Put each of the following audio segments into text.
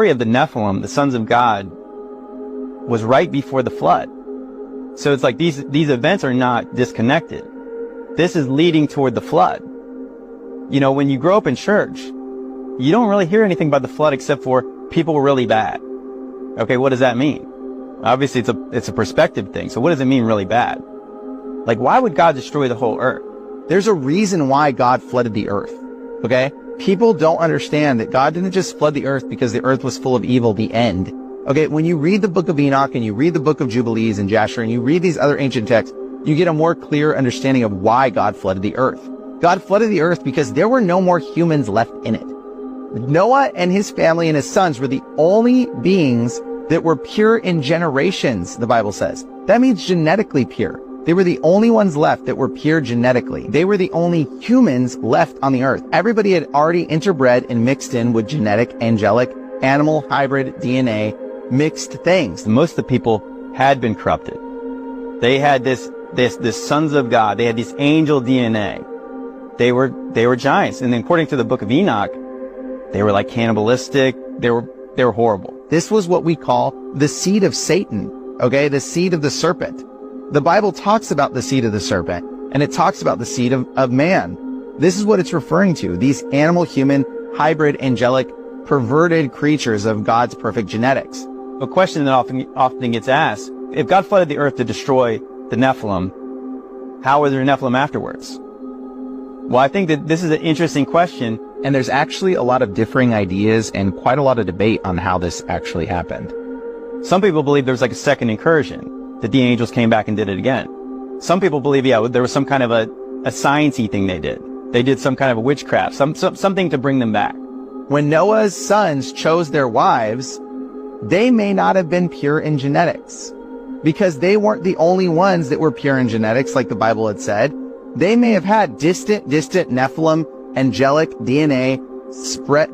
story of the Nephilim, the sons of God, was right before the flood. So it's like these events are not disconnected. This is leading toward the flood. You know, when you grow up in church, you don't really hear anything about the flood except for people were really bad. Okay, what does that mean? Obviously, it's a perspective thing. So what does it mean really bad? Like, why would God destroy the whole earth? There's a reason why God flooded the earth, okay? People don't understand that God didn't just flood the earth because the earth was full of evil, the end. Okay, when you read the book of Enoch and you read the book of Jubilees and Jasher and you read these other ancient texts, you get a more clear understanding of why God flooded the earth. God flooded the earth because there were no more humans left in it. Noah and his family and his sons were the only beings that were pure in generations, the Bible says. That means genetically pure. They were the only ones left that were pure genetically. They were the only humans left on the earth. Everybody had already interbred and mixed in with genetic, angelic, animal, hybrid, DNA, mixed things. Most of the people had been corrupted. They had this sons of God. They had this angel DNA. They were giants. And then according to the book of Enoch, they were like cannibalistic. They were horrible. This was what we call the seed of Satan. Okay. The seed of the serpent. The Bible talks about the seed of the serpent, and it talks about the seed of man. This is what it's referring to. These animal, human, hybrid, angelic, perverted creatures of God's perfect genetics. A question that often gets asked, if God flooded the earth to destroy the Nephilim, how were there Nephilim afterwards? Well, I think that this is an interesting question. And there's actually a lot of differing ideas and quite a lot of debate on how this actually happened. Some people believe there was like a second incursion, that the angels came back and did it again. Some people believe, yeah, there was some kind of a science-y thing they did. They did some kind of a witchcraft, something to bring them back. When Noah's sons chose their wives, they may not have been pure in genetics because they weren't the only ones that were pure in genetics, like the Bible had said. They may have had distant Nephilim, angelic DNA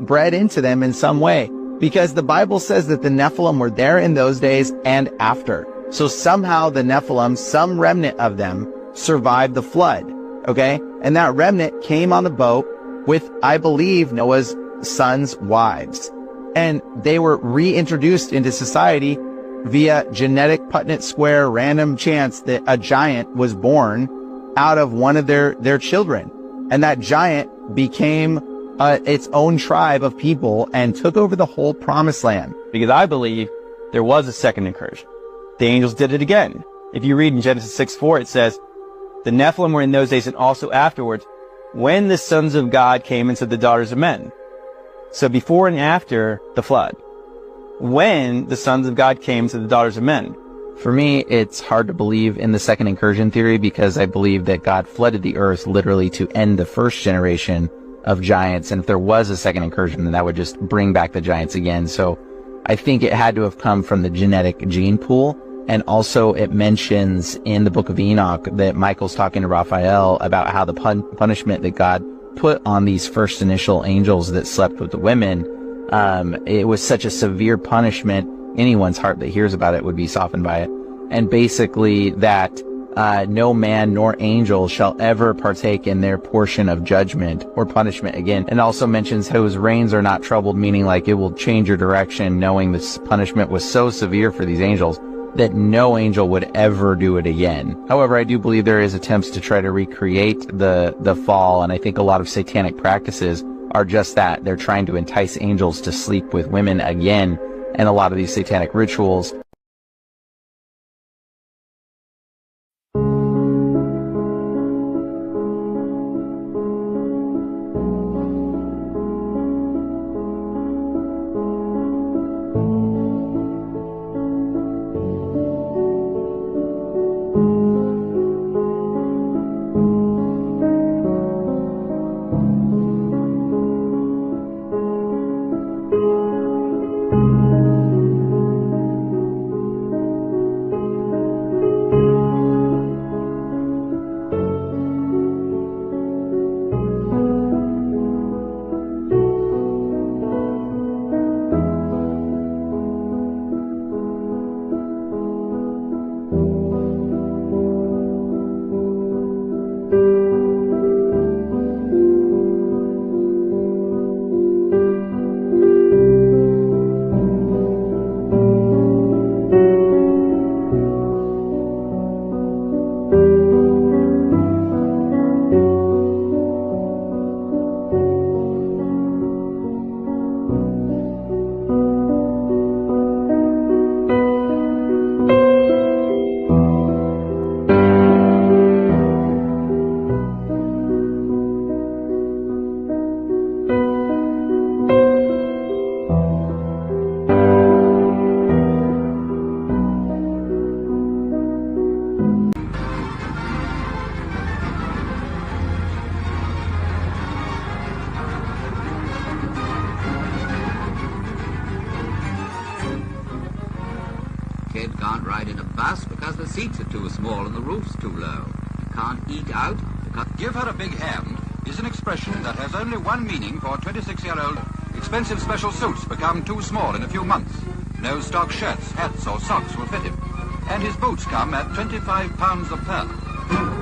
bred into them in some way, because the Bible says that the Nephilim were there in those days and after. So somehow the Nephilim, some remnant of them, survived the flood, okay? And that remnant came on the boat with, I believe, Noah's sons' wives. And they were reintroduced into society via genetic Punnett square random chance that a giant was born out of one of their children. And that giant became its own tribe of people and took over the whole promised land. Because I believe there was a second incursion. The angels did it again. If you read in Genesis 6:4, it says, the Nephilim were in those days and also afterwards when the sons of God came into the daughters of men. So before and after the flood, when the sons of God came to the daughters of men. For me, it's hard to believe in the second incursion theory because I believe that God flooded the earth literally to end the first generation of giants. And if there was a second incursion, then that would just bring back the giants again. So I think it had to have come from the genetic gene pool. And also it mentions in the book of Enoch that Michael's talking to Raphael about how the punishment that God put on these first initial angels that slept with the women, it was such a severe punishment, anyone's heart that hears about it would be softened by it. And basically that no man nor angel shall ever partake in their portion of judgment or punishment again. And also mentions whose reins are not troubled, meaning like it will change your direction, knowing this punishment was so severe for these angels that no angel would ever do it again. However, I do believe there is attempts to try to recreate the fall, and I think a lot of satanic practices are just that. They're trying to entice angels to sleep with women again, and a lot of these satanic rituals kid can't ride in a bus because the seats are too small and the roof's too low. Can't eat out because... Give her a big hand is an expression that has only one meaning for a 26-year-old. Expensive special suits become too small in a few months. No stock shirts, hats or socks will fit him. And his boots come at £25 a pair.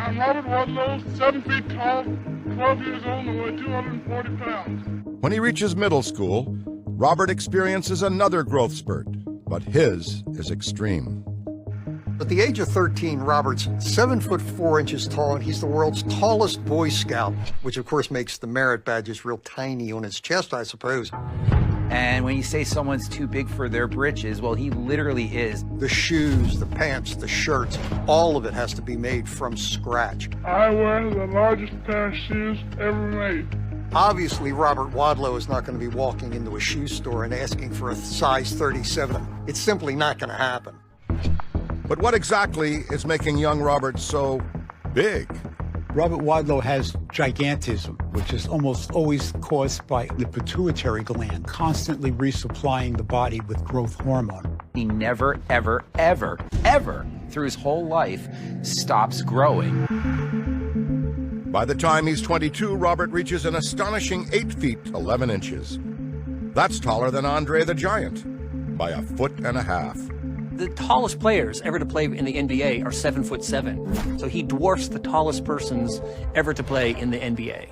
I'm Robert Wadlow, 7 feet tall, 12 years old, and weigh 240 pounds. When he reaches middle school, Robert experiences another growth spurt, but his is extreme. At the age of 13, Robert's 7 foot 4 inches tall, and he's the world's tallest Boy Scout, which of course makes the merit badges real tiny on his chest, I suppose. And when you say someone's too big for their britches, well, he literally is. The shoes, the pants, the shirts, all of it has to be made from scratch. I wear the largest pair of shoes ever made. Obviously, Robert Wadlow is not going to be walking into a shoe store and asking for a size 37. It's simply not going to happen. But what exactly is making young Robert so big? Robert Wadlow has gigantism, which is almost always caused by the pituitary gland constantly resupplying the body with growth hormone. He never, ever, ever, ever, through his whole life, stops growing. By the time he's 22, Robert reaches an astonishing 8 feet 11 inches. That's taller than Andre the Giant by 1.5 feet. The tallest players ever to play in the NBA are 7'7". So he dwarfs the tallest persons ever to play in the NBA.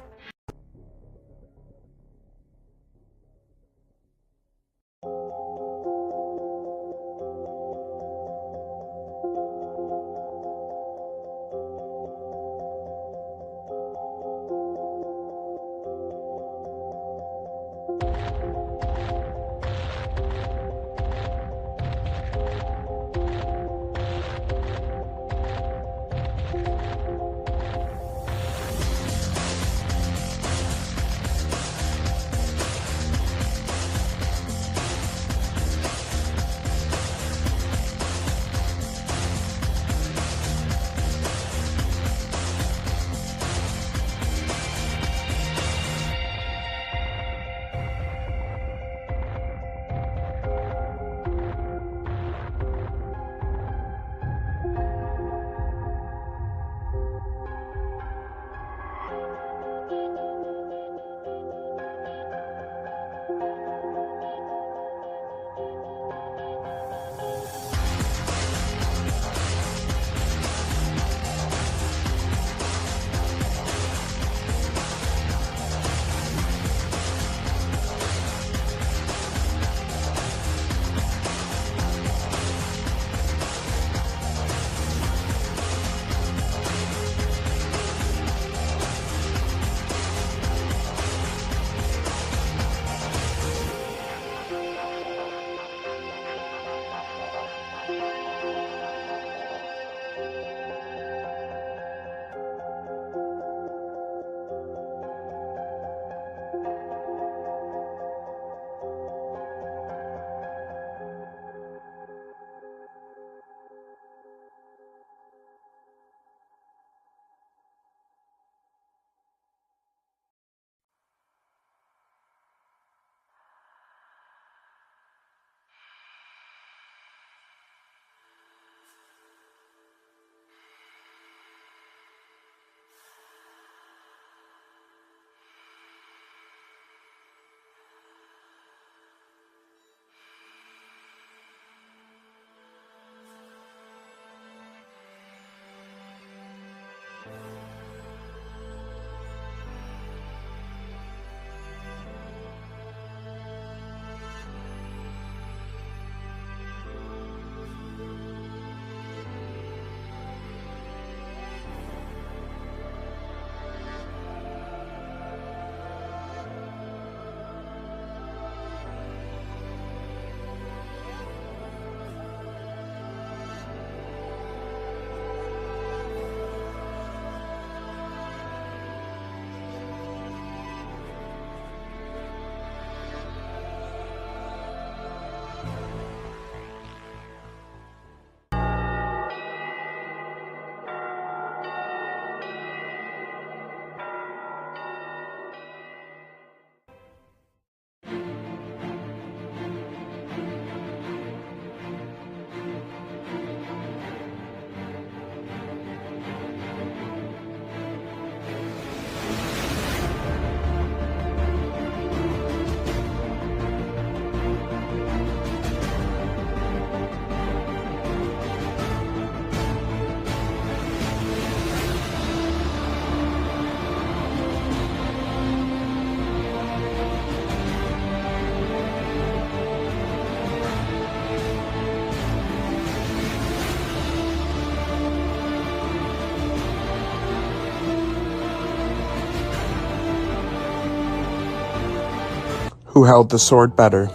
Who held the sword better,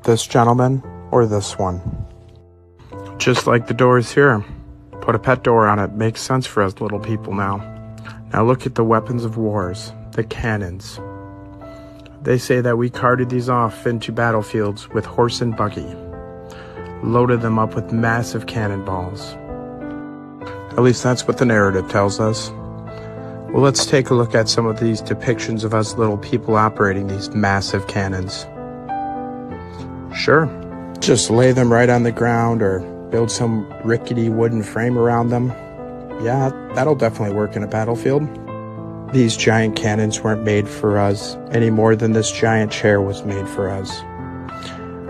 this gentleman or this one? Just like the doors here. Put a pet door on it. Makes sense for us little people now. Now look at the weapons of wars, the cannons. They say that we carted these off into battlefields with horse and buggy. Loaded them up with massive cannonballs. At least that's what the narrative tells us. Well, let's take a look at some of these depictions of us little people operating these massive cannons. Sure, just lay them right on the ground or build some rickety wooden frame around them. Yeah, that'll definitely work in a battlefield. These giant cannons weren't made for us any more than this giant chair was made for us.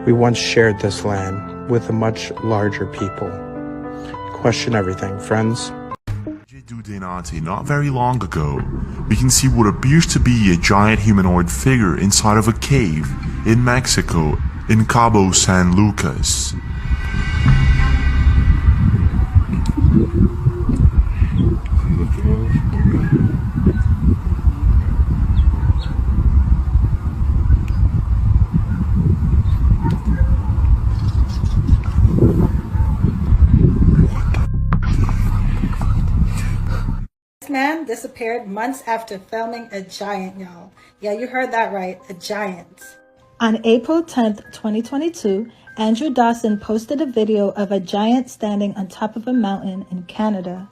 We once shared this land with a much larger people. Question everything, friends. Not very long ago, we can see what appears to be a giant humanoid figure inside of a cave in Mexico in Cabo San Lucas. Man disappeared months after filming a giant, y'all. Yeah, you heard that right, a giant. On April 10th, 2022, Andrew Dawson posted a video of a giant standing on top of a mountain in Canada.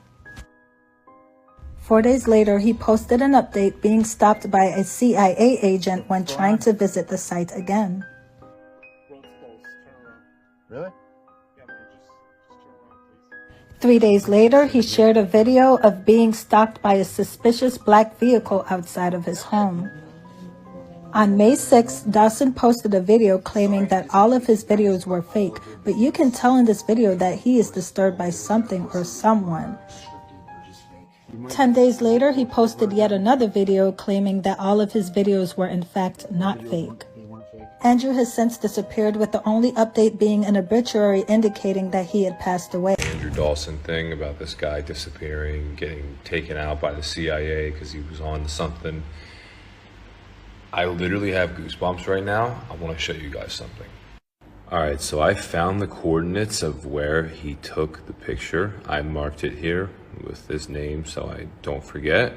4 days later, he posted an update being stopped by a CIA agent when trying to visit the site again. Really? 3 days later, he shared a video of being stopped by a suspicious black vehicle outside of his home. On May 6th, Dawson posted a video claiming that all of his videos were fake, but you can tell in this video that he is disturbed by something or someone. 10 days later, he posted yet another video claiming that all of his videos were in fact not fake. Andrew has since disappeared, with the only update being an obituary indicating that he had passed away. Andrew Dawson thing about this guy disappearing, getting taken out by the CIA because he was on to something. I literally have goosebumps right now. I want to show you guys something. Alright, so I found the coordinates of where he took the picture. I marked it here with his name so I don't forget.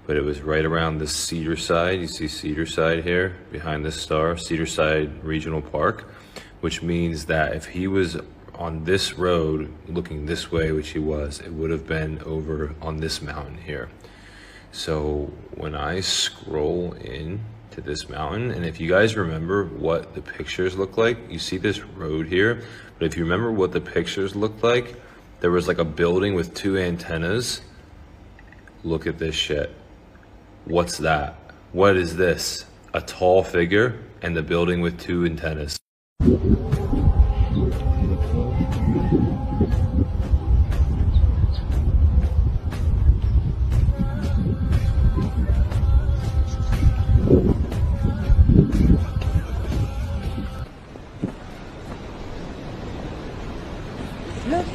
But it was right around the Cedar Side. You see Cedar Side here behind this star, Cedar Side Regional Park, which means that if he was on this road looking this way, which he was, it would have been over on this mountain here. So when I scroll in to this mountain, and if you guys remember what the pictures look like, you see this road here, but if you remember what the pictures looked like, there was like a building with 2 antennas. Look at this shit. What's that? What is this? A tall figure and the building with 2 antennas. Look,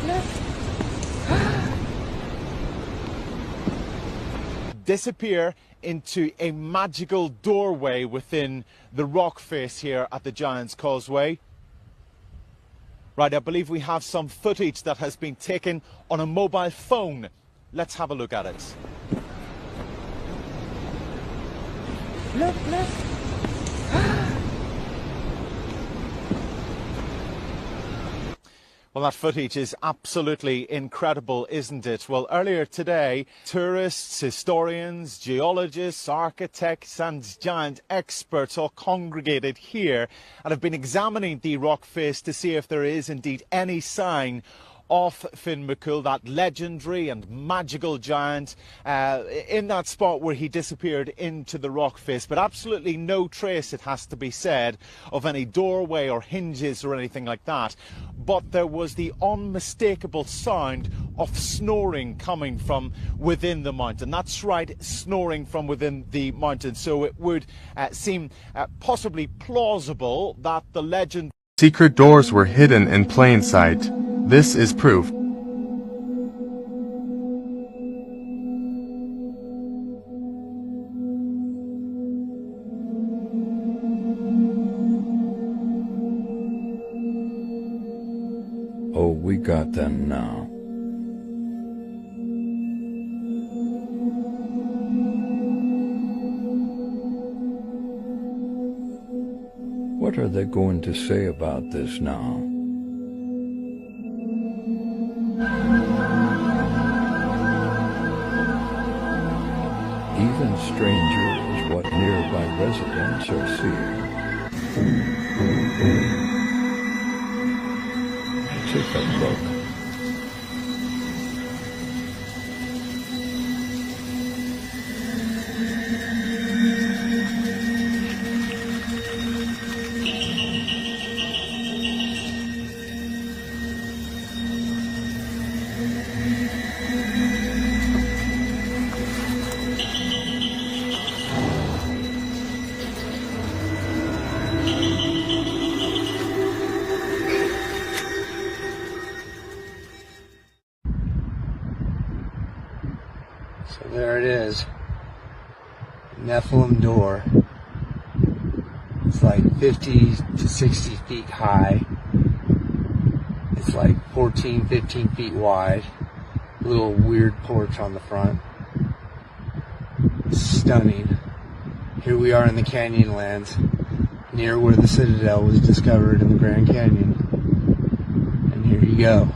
look. Disappear into a magical doorway within the rock face here at the Giant's Causeway. Right, I believe we have some footage that has been taken on a mobile phone. Let's have a look at it. Look, look. Well, that footage is absolutely incredible, isn't it? Well, earlier today, tourists, historians, geologists, architects and giant experts all congregated here and have been examining the rock face to see if there is indeed any sign of Finn McCool, that legendary and magical giant, in that spot where he disappeared into the rock face. But absolutely no trace, it has to be said, of any doorway or hinges or anything like that. But there was the unmistakable sound of snoring coming from within the mountain. That's right, snoring from within the mountain. So it would seem possibly plausible that the legend... Secret doors were hidden in plain sight. This is proof. Oh, we got them now. What are they going to say about this now? Even stranger is what nearby residents are seeing. Take a look. So there it is, Nephilim door. It's like 50 to 60 feet high. It's like 14, 15 feet wide. Little weird porch on the front. Stunning. Here we are in the Canyonlands, near where the Citadel was discovered in the Grand Canyon. And here you go.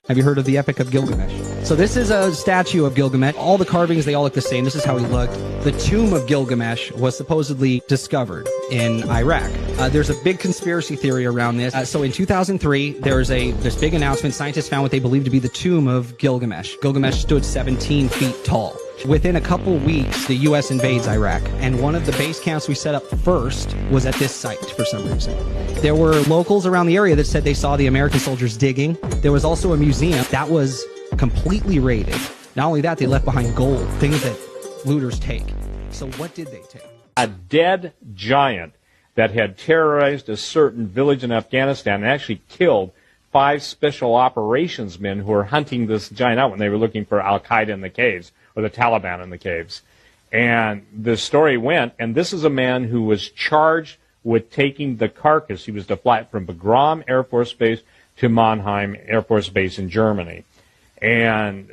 Have you heard of the Epic of Gilgamesh? So this is a statue of Gilgamesh. All the carvings, they all look the same. This is how he looked. The tomb of Gilgamesh was supposedly discovered in Iraq. There's a big conspiracy theory around this. So in 2003, there was this big announcement. Scientists found what they believed to be the tomb of Gilgamesh. Gilgamesh stood 17 feet tall. Within a couple weeks, the U.S. invades Iraq, and one of the base camps we set up first was at this site for some reason. There were locals around the area that said they saw the American soldiers digging. There was also a museum that was completely raided. Not only that, they left behind gold, things that looters take. So what did they take? A dead giant that had terrorized a certain village in Afghanistan and actually killed 5 special operations men who were hunting this giant out when they were looking for Al-Qaeda in the caves, or the Taliban in the caves. And the story went, and this is a man who was charged with taking the carcass. He was to fly it from Bagram Air Force Base to Mannheim Air Force Base in Germany. And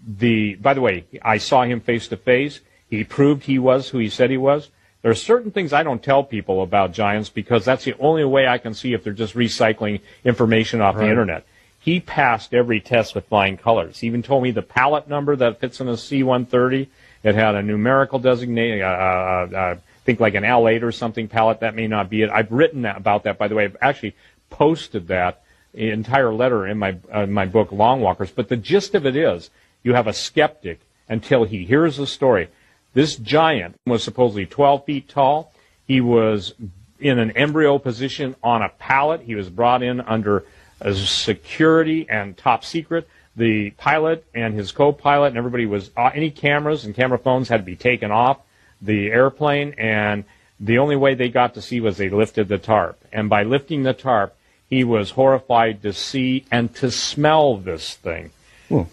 by the way, I saw him face to face. He proved he was who he said he was. There are certain things I don't tell people about giants because that's the only way I can see if they're just recycling information off the internet. He passed every test with flying colors. He even told me the pallet number that fits in a C-130. It had a numerical designation, I think like an L8 or something pallet. That may not be it. I've written about that, by the way. I've actually posted that entire letter in my book, Long Walkers. But the gist of it is, you have a skeptic until he hears the story. This giant was supposedly 12 feet tall. He was in an embryo position on a pallet. He was brought in under security and top secret. The pilot and his co-pilot and everybody was, any cameras and camera phones had to be taken off the airplane, and the only way they got to see was they lifted the tarp. And by lifting the tarp, he was horrified to see and to smell this thing.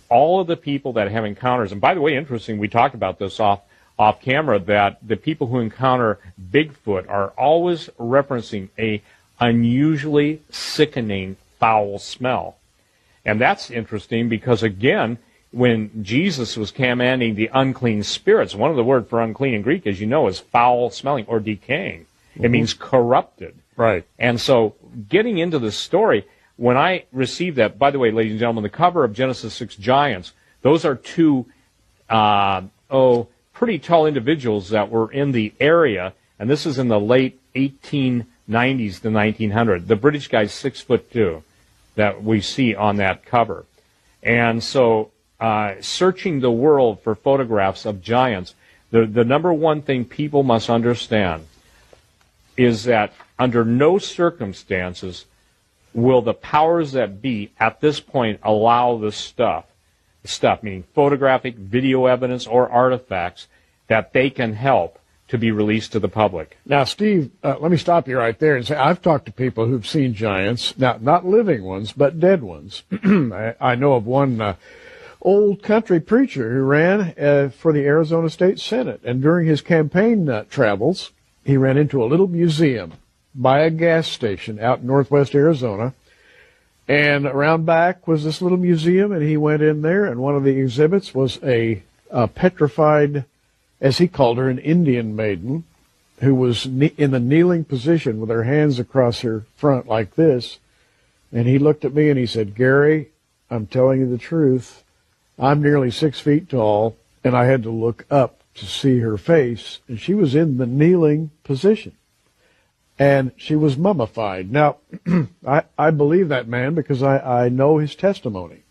All of the people that have encounters, and by the way, interesting, we talked about this off camera, that the people who encounter Bigfoot are always referencing a unusually sickening foul smell. And that's interesting because, again, when Jesus was commanding the unclean spirits, one of the words for unclean in Greek, as you know, is foul smelling or decaying. It means corrupted. Right. And so getting into the story, when I received that, by the way, ladies and gentlemen, the cover of Genesis 6 Giants, those are two pretty tall individuals that were in the area, and this is in the late 1890s to 1900. The British guy's 6'2" that we see on that cover. And so searching the world for photographs of giants, the number one thing people must understand is that under no circumstances will the powers that be at this point allow the stuff, meaning photographic, video evidence, or artifacts, that they can help to be released to the public. Now, Steve, let me stop you right there and say I've talked to people who've seen giants, now not living ones, but dead ones. I know of one old country preacher who ran for the Arizona State Senate, and during his campaign travels, he ran into a little museum by a gas station out in northwest Arizona, and around back was this little museum, and he went in there, and one of the exhibits was a petrified, as he called her, an Indian maiden who was in the kneeling position with her hands across her front like this. And he looked at me and he said, "Gary, I'm telling you the truth. I'm nearly 6 feet tall, and I had to look up to see her face, and she was in the kneeling position. And she was mummified." Now, I believe that man because I know his testimony.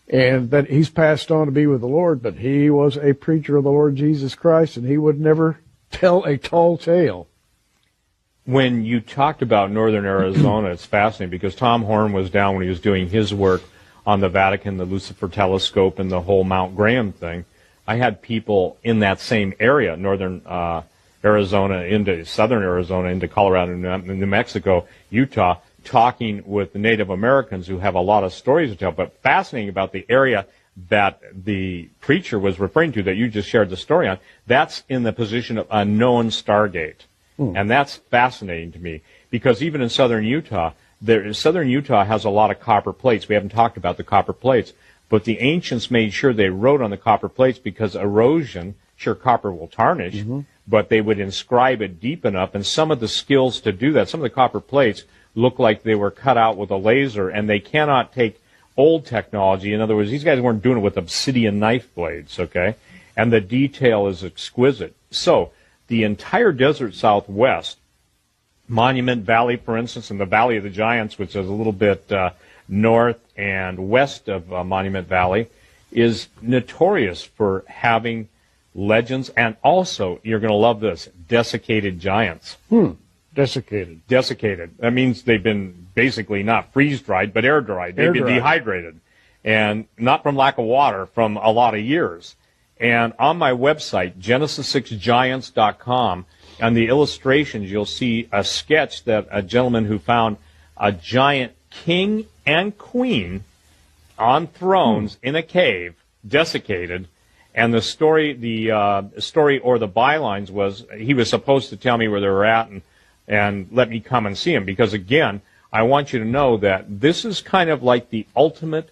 And that he's passed on to be with the Lord, but he was a preacher of the Lord Jesus Christ, and he would never tell a tall tale. When you talked about northern Arizona, it's fascinating because Tom Horn was down when he was doing his work on the Vatican, the Lucifer telescope, and the whole Mount Graham thing. I had people in that same area, northern Arizona into southern Arizona, into Colorado, New Mexico, Utah, talking with the Native Americans who have a lot of stories to tell. But fascinating about the area that the preacher was referring to that you just shared the story on, that's in the position of a known stargate. And that's fascinating to me because even in southern Utah, southern Utah has a lot of copper plates. We haven't talked about the copper plates, but the ancients made sure they wrote on the copper plates because erosion, sure, copper will tarnish, but they would inscribe it deep enough, and some of the skills to do that, some of the copper plates look like they were cut out with a laser, and they cannot take old technology. In other words, these guys weren't doing it with obsidian knife blades, okay? And the detail is exquisite. So the entire desert Southwest, Monument Valley, for instance, and the Valley of the Giants, which is a little bit north and west of Monument Valley, is notorious for having legends, and also, you're going to love this, desiccated giants. Desiccated. Desiccated. That means they've been basically not freeze-dried, but air-dried. They've been dehydrated. And not from lack of water, from a lot of years. And on my website, Genesis6Giants.com, on the illustrations, you'll see a sketch that a gentleman who found a giant king and queen on thrones in a cave, desiccated. And the story, or the bylines was, he was supposed to tell me where they were at and let me come and see him. Because again, I want you to know that this is kind of like the ultimate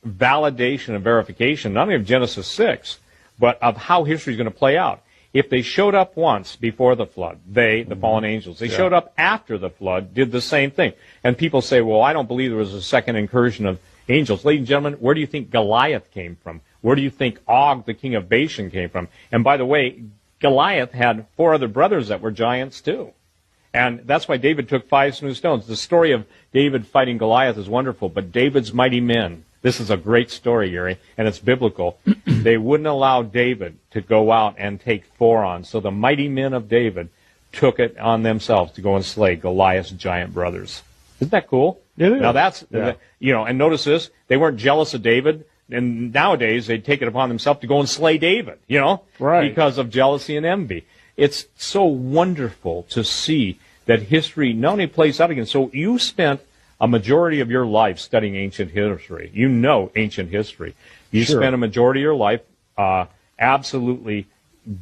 validation and verification, not only of Genesis 6, but of how history is going to play out. If they showed up once before the flood, the fallen angels, they showed up after the flood, did the same thing. And people say, well, I don't believe there was a second incursion of angels. Ladies and gentlemen, where do you think Goliath came from? Where do you think Og, the king of Bashan, came from? And by the way, Goliath had 4 other brothers that were giants too. And that's why David took 5 smooth stones. The story of David fighting Goliath is wonderful, but David's mighty men, this is a great story, Yuri, and it's biblical. They wouldn't allow David to go out and take 4 on. So the mighty men of David took it on themselves to go and slay Goliath's giant brothers. Isn't that cool? It is. Now that's, Yeah. and notice this, they weren't jealous of David. And nowadays, they'd take it upon themselves to go and slay David, Right. because of jealousy and envy. It's so wonderful to see that history not only plays out again. So you spent a majority of your life studying ancient history. You know ancient history. You Sure. spent a majority of your life absolutely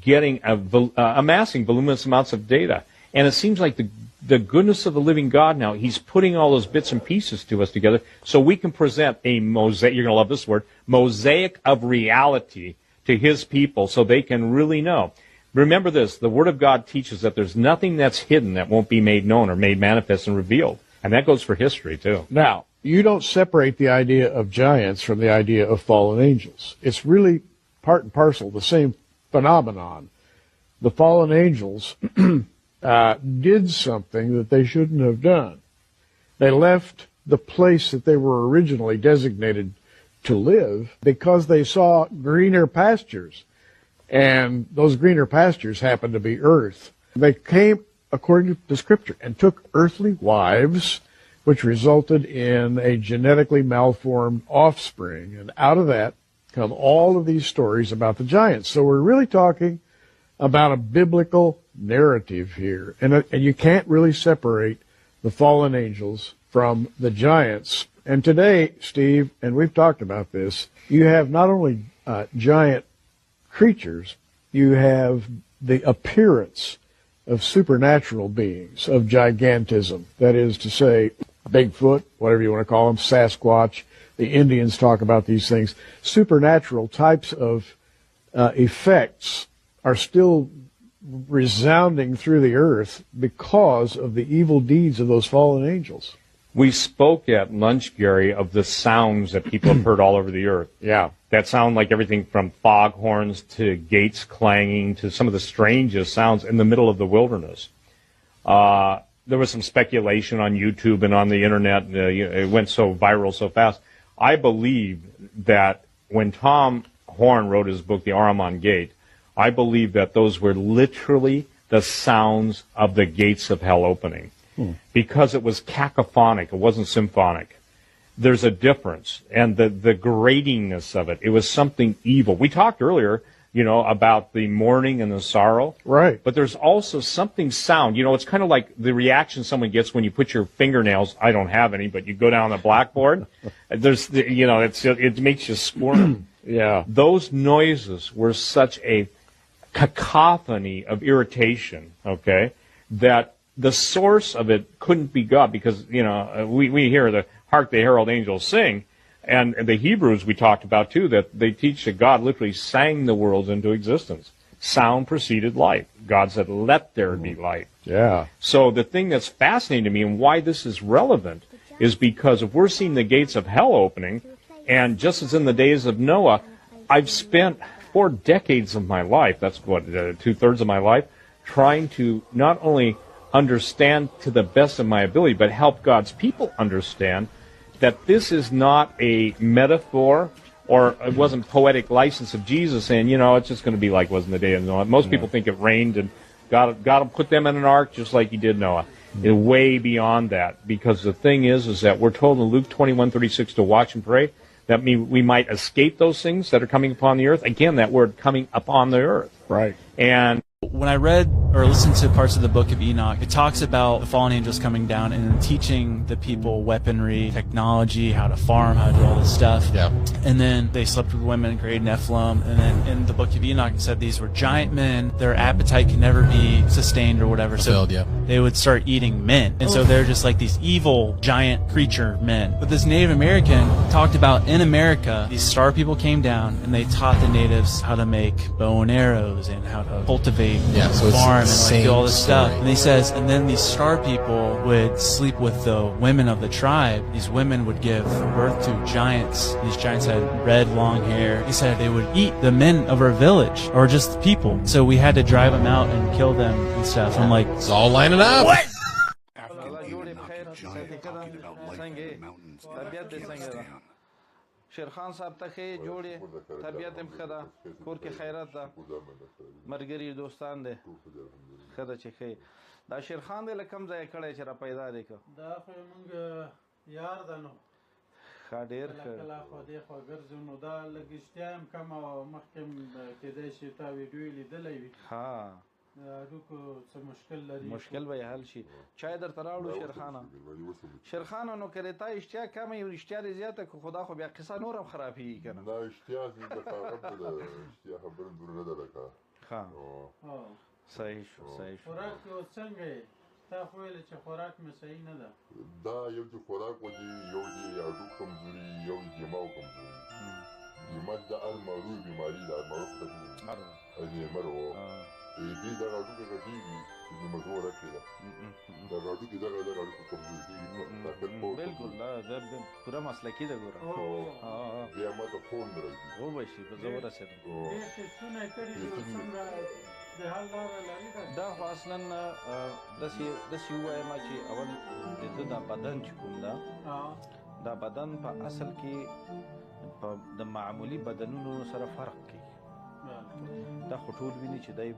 getting amassing voluminous amounts of data. And it seems like the goodness of the living God now, he's putting all those bits and pieces to us together so we can present a mosaic, you're going to love this word, mosaic of reality to his people so they can really know. Remember this, the Word of God teaches that there's nothing that's hidden that won't be made known or made manifest and revealed. And that goes for history, too. Now, you don't separate the idea of giants from the idea of fallen angels. It's really part and parcel, the same phenomenon. The fallen angels did something that they shouldn't have done. They left the place that they were originally designated to live because they saw greener pastures. And those greener pastures happened to be earth. They came, according to the scripture, and took earthly wives, which resulted in a genetically malformed offspring. And out of that come all of these stories about the giants. So we're really talking about a biblical narrative here. And you can't really separate the fallen angels from the giants. And today, Steve, and we've talked about this, you have not only giant creatures, you have the appearance of supernatural beings, of gigantism. That is to say, Bigfoot, whatever you want to call them, Sasquatch. The Indians talk about these things. Supernatural types of effects are still resounding through the earth because of the evil deeds of those fallen angels. We spoke at lunch, Gary, of the sounds that people have heard all over the earth. Yeah. That sound like everything from foghorns to gates clanging to some of the strangest sounds in the middle of the wilderness. There was some speculation on YouTube and on the internet. It went so viral so fast. I believe that when Tom Horn wrote his book, The Ahriman Gate, I believe that those were literally the sounds of the gates of hell opening. Because it was cacophonic, it wasn't symphonic. There's a difference, and the gratingness of it. It was something evil. We talked earlier, about the mourning and the sorrow. Right. But there's also something sound. It's kind of like the reaction someone gets when you put your fingernails, I don't have any, but you go down the blackboard. It makes you squirm. Yeah. Those noises were such a cacophony of irritation, okay, that the source of it couldn't be God, because, we hear the hark the herald angels sing, and the Hebrews we talked about too, that they teach that God literally sang the worlds into existence. Sound preceded light. God said, let there be light. Yeah. So the thing that's fascinating to me and why this is relevant is because if we're seeing the gates of hell opening, and just as in the days of Noah, I've spent 4 decades of my life, that's what, 2/3 of my life, trying to not only understand to the best of my ability, but help God's people understand that this is not a metaphor, or it wasn't poetic license of Jesus saying, it's just going to be like it was in the day of Noah. Most people think it rained and God put them in an ark just like he did Noah. It's way beyond that, because the thing is that we're told in Luke 21:36 to watch and pray, that we might escape those things that are coming upon the earth. Again, that word coming upon the earth. Right. And when I read or listened to parts of the book of Enoch, it talks about the fallen angels coming down and teaching the people weaponry, technology, how to farm, how to do all this stuff. Yeah. And then they slept with women and created Nephilim. And then in the book of Enoch, it said these were giant men. Their appetite could never be sustained or whatever. So they would start eating men. And so they're just like these evil giant creature men. But this Native American talked about in America, these star people came down and they taught the natives how to make bow and arrows and how to cultivate so farm it's and do all this story. stuff. And he says, and then these star people would sleep with the women of the tribe. These women would give birth to giants. These giants had red, long hair. He said they would eat the men of our village, or just the people. So we had to drive them out and kill them and stuff. I'm like, it's all lining up. What? talking about life in the mountains in Afghanistan. شیرخان صاحب ته ښې جوړې طبیعت هم ښه ده کور کې خیرات ده ملګري دوستان دی ښه ده چې ښې دا شیرخان دی له کوم ځایه کړی چې را پیدا دی که دا خو موږ یار ده نو ښه ډېر ښه کله خوا دې خوا ګرځو نو دا لږ اشتیا هم کم او مخکې هم کېدای شي تا ویډیو لیدلی وي ها هډوکو څه مشکل لري مشکل به یې حل شي چای درته راوړو شیرخانه شیرخانه نو که تا اشتیا کمه وي اشتیا دې زیاته کړو خو دا خو بیا قصه نور هم خرابېږي که نه نه اشتیا اشتیا خبره دور نه ده لکه ښه صحیح شو صحیح شو خوراک کې اوس څنګه یې تا خو ویلې چې خوراک مې صحیح نه ده دا یو چې خوراک ودي یو د هډوک کمزوري یو د دماغ کمزوري دماغ د المارو بیماري ده المارو ته المرو دې دا هډوک غټېږي چې د مزو راکړي ده دا هډوک دغه هډوک کمزوري کېږي بالکل دا پوره مسلکي ده ګوره بیا ما ته فون راځي وبه شي په زه ورسېدم ډېر ټسټونه یې کړي دي څنګه د حل لاره لري دا خو اصلا داسې ووایم چې اول د ده دا بدن چې کوم ده دا بدن په اصل کې د معمولي بدنونو سره فرق کوي دا خو ټول ویني چې دی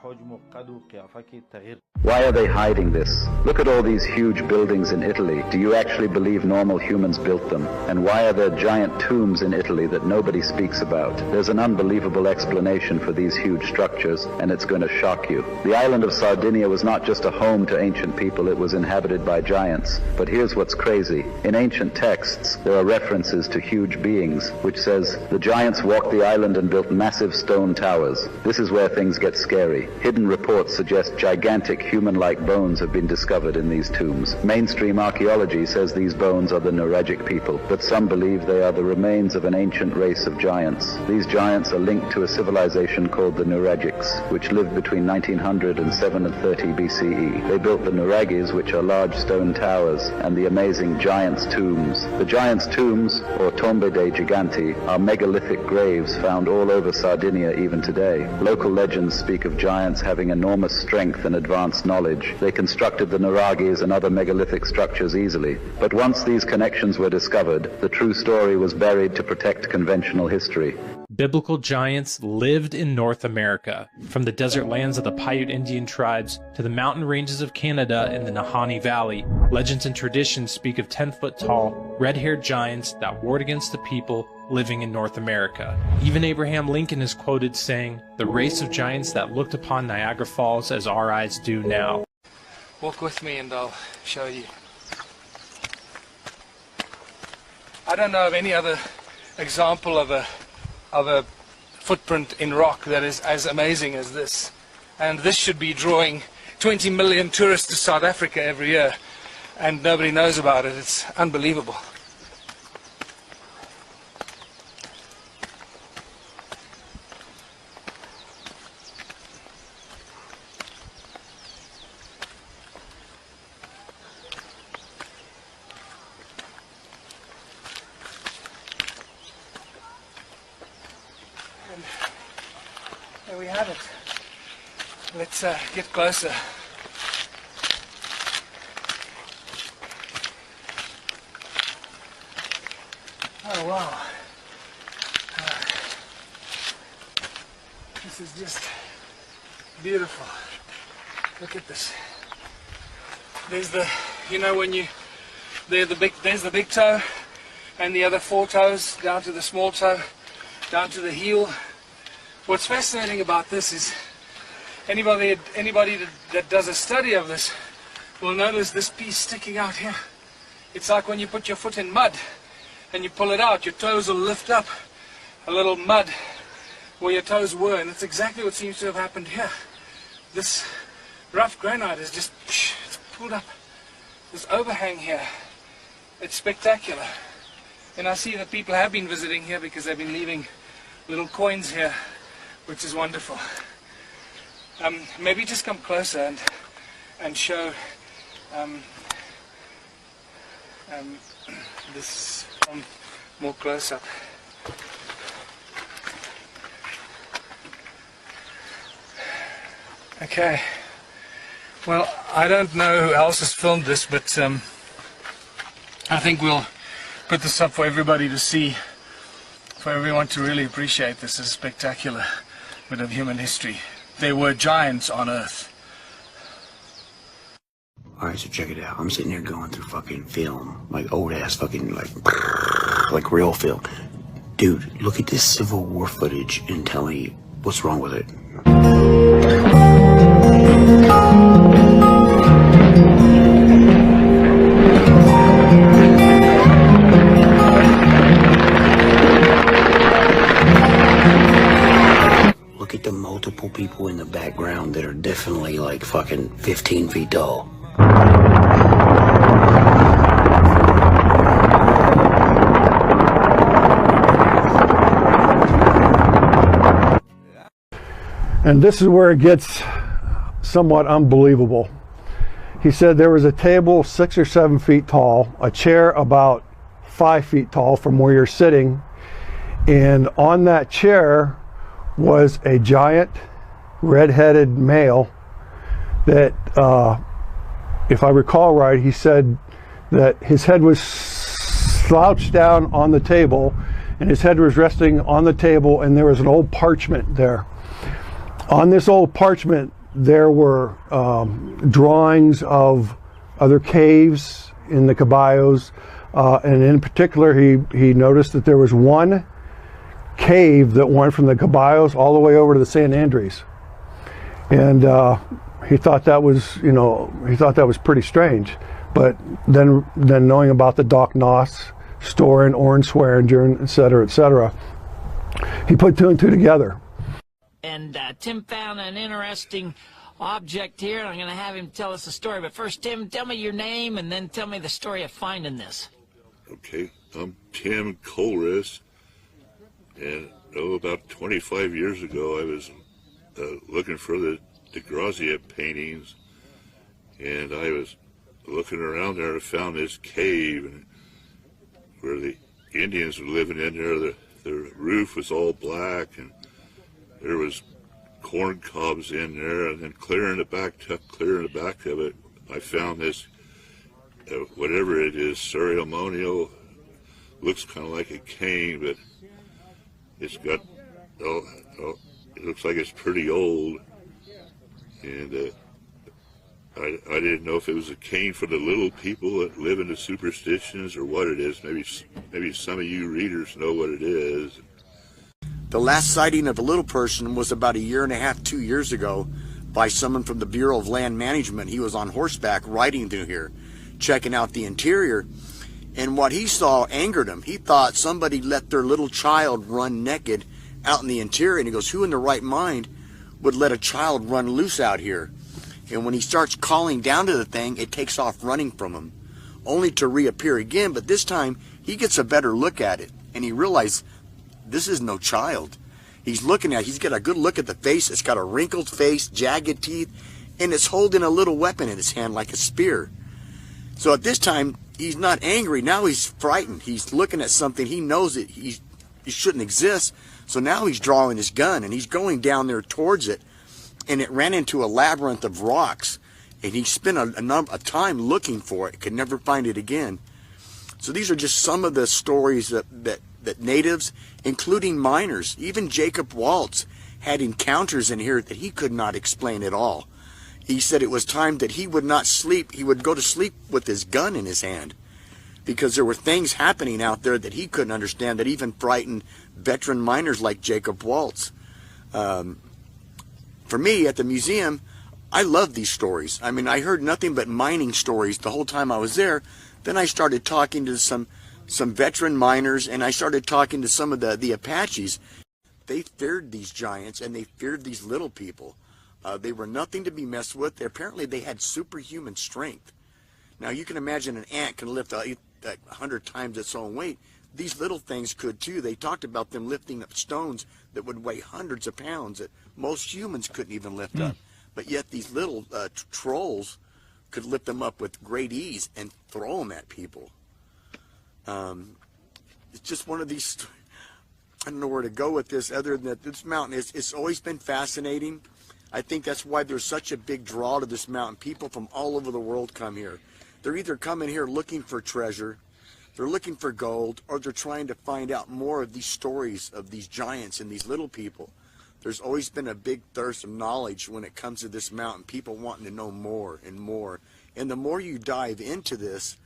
حجم و قد و قیافه کې تغییر Why are they hiding this? Look at all these huge buildings in Italy. Do you actually believe normal humans built them? And why are there giant tombs in Italy that nobody speaks about? There's an unbelievable explanation for these huge structures, and it's going to shock you. The island of Sardinia was not just a home to ancient people, it was inhabited by giants. But here's what's crazy. In ancient texts, there are references to huge beings, which says, the giants walked the island and built massive stone towers. This is where things get scary. Hidden reports suggest gigantic human-like bones have been discovered in these tombs. Mainstream archaeology says these bones are the Nuragic people, but some believe they are the remains of an ancient race of giants. These giants are linked to a civilization called the Nuragics, which lived between 1900 and 730 BCE. They built the Nuragis, which are large stone towers, and the amazing giants' tombs. The giants' tombs, or tombe dei giganti, are megalithic graves found all over Sardinia even today. Local legends speak of giants having enormous strength and advanced knowledge. They constructed the Nuragis and other megalithic structures easily. But once these connections were discovered, the true story was buried to protect conventional history. Biblical giants lived in North America, from the desert lands of the Paiute Indian tribes to the mountain ranges of Canada and the Nahanni Valley. Legends and traditions speak of 10-foot tall, red-haired giants that warred against the people living in North America. Even Abraham Lincoln is quoted saying, "The race of giants that looked upon Niagara Falls as our eyes do now." Walk with me and I'll show you. I don't know of any other example of a footprint in rock that is as amazing as this. And this should be drawing 20 million tourists to South Africa every year, and nobody knows about it. It's unbelievable. There we have it. Let's get closer. Oh wow. This is just beautiful. Look at this. There's the, you know, when you, there's the big toe and the other 4 toes down to the small toe, down to the heel. What's fascinating about this is anybody that does a study of this will notice this piece sticking out here. It's like when you put your foot in mud and you pull it out, your toes will lift up a little mud where your toes were, and that's exactly what seems to have happened here. This rough granite is just, it's pulled up. This overhang here, it's spectacular. And I see that people have been visiting here because they've been leaving little coins here, which is wonderful. Maybe just come closer and show this from more close up. Okay. Well, I don't know who else has filmed this, but I think we'll put this up for everybody to see, for everyone to really appreciate. This is a spectacular bit of human history. There were giants on Earth. Alright, so check it out. I'm sitting here going through fucking film, like old ass fucking, like real film. Dude, look at this Civil War footage and tell me what's wrong with it. Look at the multiple people in the background that are definitely like fucking 15 feet tall. And this is where it gets somewhat unbelievable. He said there was a table 6 or 7 feet tall, a chair about 5 feet tall from where you're sitting, and on that chair was a giant red-headed male that, if I recall right, he said that his head was slouched down on the table and his head was resting on the table, and there was an old parchment there. On this old parchment, there were drawings of other caves in the Caballos, and in particular, he noticed that there was one cave that went from the Caballos all the way over to the San Andres, and he thought that was, he thought that was pretty strange. But then knowing about the Doc Noss store in Orange Swearingen, etc., he put 2 and 2 together. And Tim found an interesting object here, and I'm going to have him tell us the story. But first, Tim, tell me your name, and then tell me the story of finding this. Okay, I'm Tim Colress, and about 25 years ago, I was looking for the Gracia paintings, and I was looking around there and found this cave, and where the Indians were living in there. The roof was all black, and there was corn cobs in there, and then clearing the back of it, I found this, whatever it is, ceremonial. Looks kind of like a cane, but it's got, it looks like it's pretty old, and I didn't know if it was a cane for the little people that live in the superstitions or what it is. Maybe some of you readers know what it is. The last sighting of a little person was about 1.5 years, 2 years ago, by someone from the Bureau of Land Management. He was on horseback riding through here, checking out the interior, and what he saw angered him. He thought somebody let their little child run naked out in the interior, and he goes, who in their right mind would let a child run loose out here? And when he starts calling down to the thing, it takes off running from him, only to reappear again. But this time, he gets a better look at it, and he realizes this is no child. He's looking at it. He's got a good look at the face. It's got a wrinkled face, jagged teeth, and it's holding a little weapon in his hand like a spear. So at this time, he's not angry. Now he's frightened. He's looking at something. He knows it. He shouldn't exist. So now he's drawing his gun, and he's going down there towards it. And it ran into a labyrinth of rocks, and he spent a time looking for it, could never find it again. So these are just some of the stories that natives, including miners, even Jacob Waltz, had encounters in here that he could not explain at all. He said it was time that he would not sleep. He would go to sleep with his gun in his hand, because there were things happening out there that he couldn't understand that even frightened veteran miners like Jacob Waltz. For me, at the museum, I love these stories. I mean, I heard nothing but mining stories the whole time I was there. Then I started talking to some veteran miners, and I started talking to some of the Apaches. They feared these giants, and they feared these little people. They were nothing to be messed with. Apparently, they had superhuman strength. Now, you can imagine an ant can lift 100 times its own weight. These little things could too. They talked about them lifting up stones that would weigh hundreds of pounds that most humans couldn't even lift up. But yet these little trolls could lift them up with great ease and throw them at people. It's just one of these, I don't know where to go with this other than that this mountain it's always been fascinating. I think that's why there's such a big draw to this mountain. People from all over the world come here. They're either coming here looking for treasure, They're looking for gold, or they're trying to find out more of these stories of these giants and these little people. There's always been a big thirst of knowledge when it comes to this mountain, people wanting to know more and more. And the more you dive into this,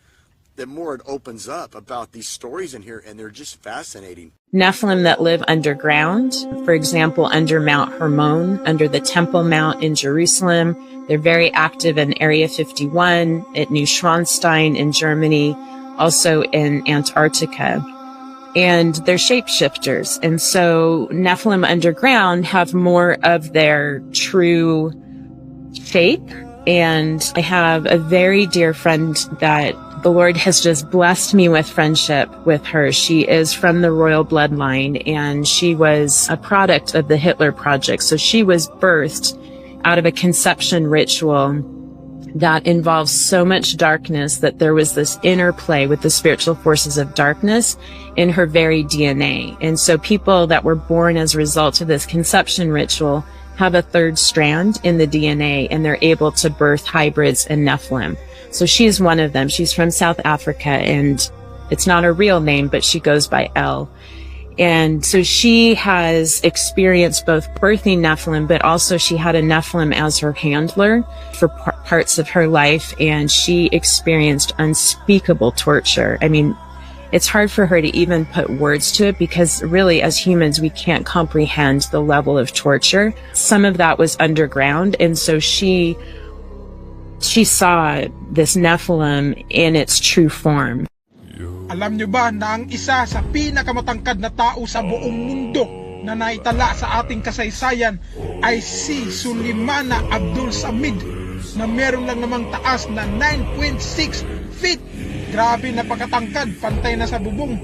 the more it opens up about these stories in here, and they're just fascinating. Nephilim that live underground, for example, under Mount Hermon, under the Temple Mount in Jerusalem. They're very active in Area 51, at Neuschwanstein in Germany, also in Antarctica. And they're shapeshifters. And so Nephilim underground have more of their true shape. And I have a very dear friend that the Lord has just blessed me with friendship with her. She is from the royal bloodline, and she was a product of the Hitler Project. So she was birthed out of a conception ritual that involves so much darkness that there was this interplay with the spiritual forces of darkness in her very DNA. And so people that were born as a result of this conception ritual have a third strand in the DNA, and they're able to birth hybrids and Nephilim. So she's one of them. She's from South Africa, and it's not her real name, but she goes by Elle. And so she has experienced both birthing Nephilim, but also she had a Nephilim as her handler for parts of her life, and she experienced unspeakable torture. I mean, it's hard for her to even put words to it, because really as humans, we can't comprehend the level of torture. Some of that was underground, and so she saw this Nephilim in its true form. Alam nyo ba na ang isa sa pinakamatangkad na tao sa buong mundo na naitala sa ating kasaysayan ay si Sulimana Abdul Samid, na meron lang namang taas na 9.6 feet. Grabe, napakatangkad, pantay na sa bubong.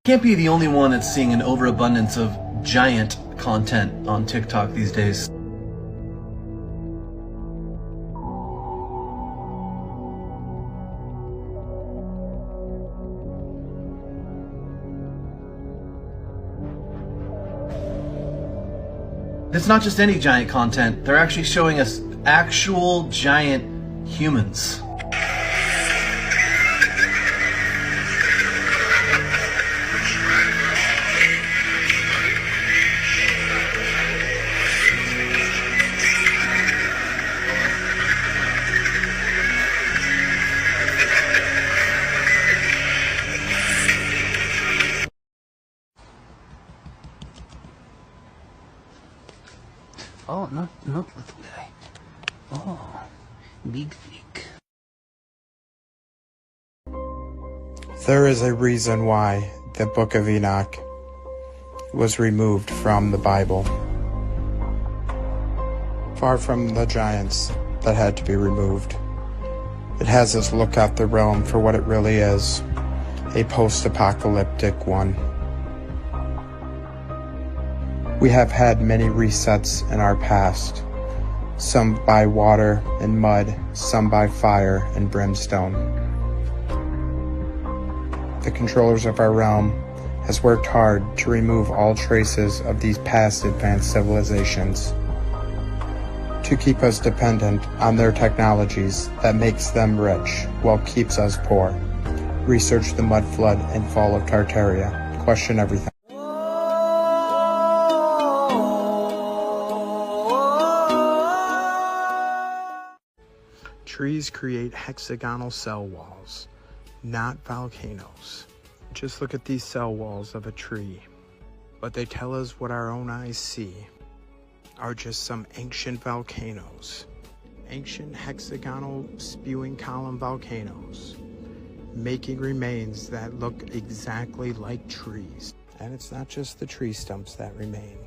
Can't be the only one that's seeing an overabundance of giant content on TikTok these days. It's not just any giant content, they're actually showing us actual giant humans. Oh, not little guy. Oh, big thick. There is a reason why the Book of Enoch was removed from the Bible. Far from the giants that had to be removed, it has us look at the realm for what it really is, a post-apocalyptic one. We have had many resets in our past, some by water and mud, some by fire and brimstone. The controllers of our realm has worked hard to remove all traces of these past advanced civilizations, to keep us dependent on their technologies that makes them rich while keeps us poor. Research the mud flood and fall of Tartaria. Question everything. Trees create hexagonal cell walls, not volcanoes. Just look at these cell walls of a tree. But they tell us what our own eyes see are just some ancient volcanoes, ancient hexagonal spewing column volcanoes, making remains that look exactly like trees. And it's not just the tree stumps that remain.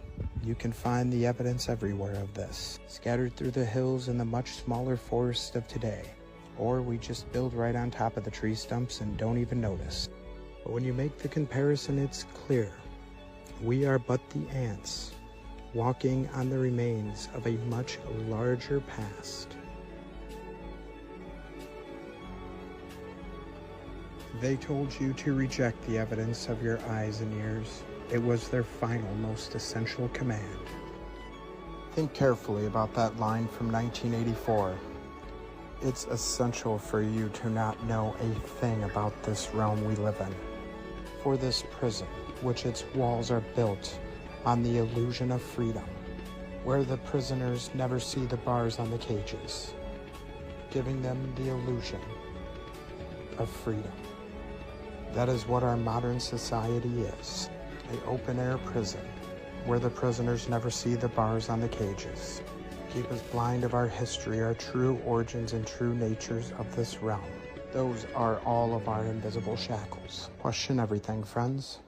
You can find the evidence everywhere of this, scattered through the hills in the much smaller forests of today. Or we just build right on top of the tree stumps and don't even notice. But when you make the comparison, it's clear. We are but the ants, walking on the remains of a much larger past. They told you to reject the evidence of your eyes and ears. It was their final, most essential command. Think carefully about that line from 1984. It's essential for you to not know a thing about this realm we live in. For this prison, which its walls are built on the illusion of freedom, where the prisoners never see the bars on the cages, giving them the illusion of freedom. That is what our modern society is, an open-air prison, where the prisoners never see the bars on the cages. Keep us blind of our history, our true origins and true natures of this realm. Those are all of our invisible shackles. Question everything, friends.